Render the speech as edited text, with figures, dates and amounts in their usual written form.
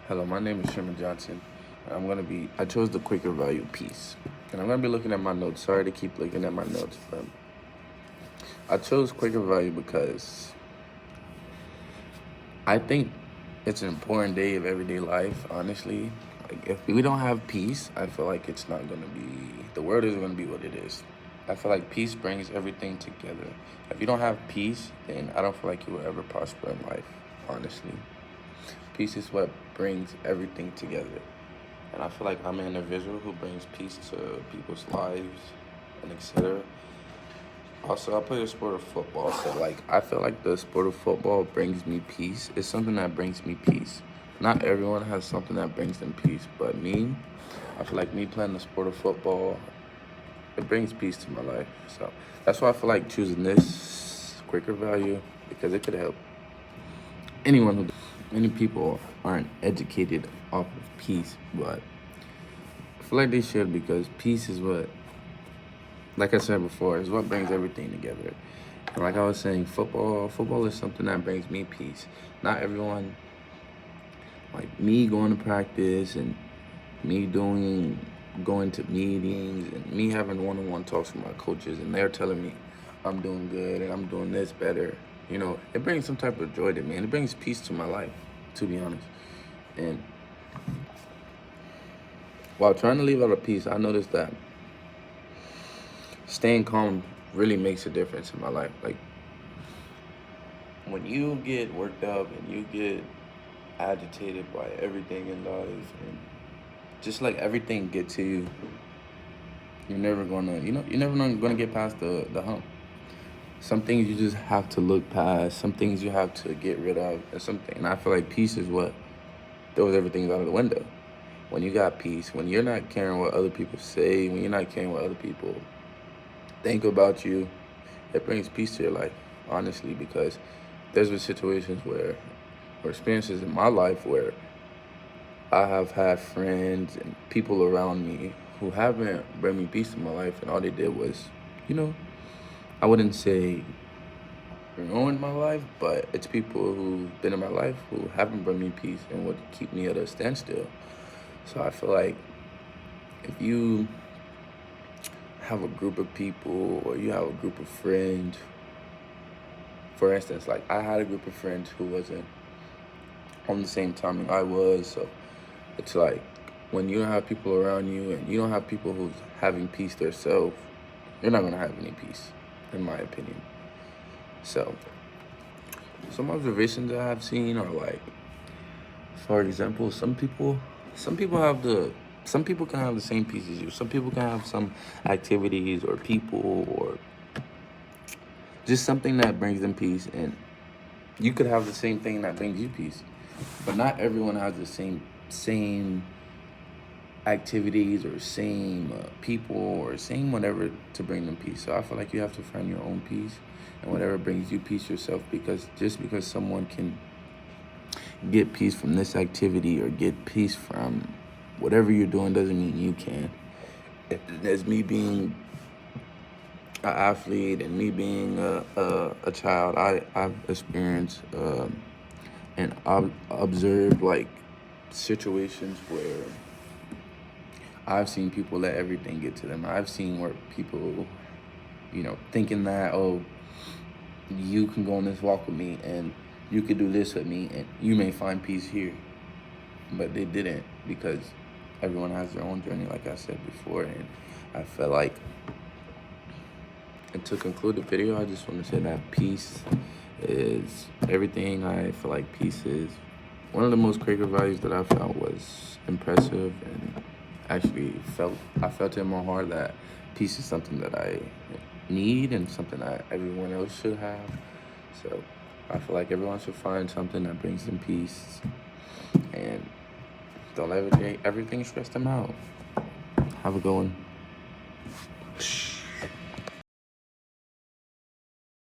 Hello, my name is Sherman Johnson. I chose the Quaker Value piece. And I'm gonna be looking at my notes. Sorry to keep looking at my notes, but I chose Quaker Value because I think it's an important day of everyday life, honestly. Like, if we don't have peace, I feel like the world isn't gonna be what it is. I feel like peace brings everything together. If you don't have peace, then I don't feel like you will ever prosper in life, honestly. Peace is what brings everything together. And I feel like I'm an individual who brings peace to people's lives and etc. Also, I play the sport of football, so I feel like the sport of football brings me peace. It's something that brings me peace. Not everyone has something that brings them peace, but me, I feel like me playing the sport of football, it brings peace to my life. So that's why I feel like choosing this Quaker Value, because it could help anyone who. Many people aren't educated off of peace, but I feel like they should, because peace is what, like I said before, is what brings everything together. And like I was saying, football is something that brings me peace. Not everyone, like me going to practice and me going to meetings and me having one-on-one talks with my coaches, and they're telling me I'm doing good and I'm doing this better. It brings some type of joy to me, and it brings peace to my life, to be honest. And while trying to leave out a peace, I noticed that staying calm really makes a difference in my life. Like, when you get worked up and you get agitated by everything in life, and just like everything get to you, you're never gonna get past the hump. Some things you just have to look past. Some things you have to get rid of. And I feel like peace is what throws everything out of the window. When you got peace, when you're not caring what other people say, when you're not caring what other people think about you, it brings peace to your life, honestly, because there's been situations or experiences in my life where I have had friends and people around me who haven't brought me peace in my life, and all they did was, you know, I wouldn't say ruined my life, but it's people who've been in my life who haven't brought me peace and would keep me at a standstill. So I feel like if you have a group of people or you have a group of friends, for instance, like I had a group of friends who wasn't on the same timing I was, so it's like when you don't have people around you and you don't have people who's having peace themselves, you're not gonna have any peace, in my opinion. So some observations I have seen are like, for example, some people can have the same peace as you. Some people can have some activities or people or just something that brings them peace, and you could have the same thing that brings you peace. But not everyone has the same activities or same people or same whatever to bring them peace. So I feel like you have to find your own peace and whatever brings you peace yourself, because just because someone can get peace from this activity or get peace from whatever you're doing doesn't mean you can. If there's me being an athlete and me being a child, I've experienced and observed like situations where I've seen people let everything get to them. I've seen where people, thinking that, oh, you can go on this walk with me and you could do this with me and you may find peace here. But they didn't, because everyone has their own journey, like I said before. And I felt like, and to conclude the video, I just want to say that peace is everything. I feel like peace is one of the most Quaker values that I felt was impressive, and I felt in my heart that peace is something that I need and something that everyone else should have. So I feel like everyone should find something that brings them peace, and don't let everything stress them out. Have a good one.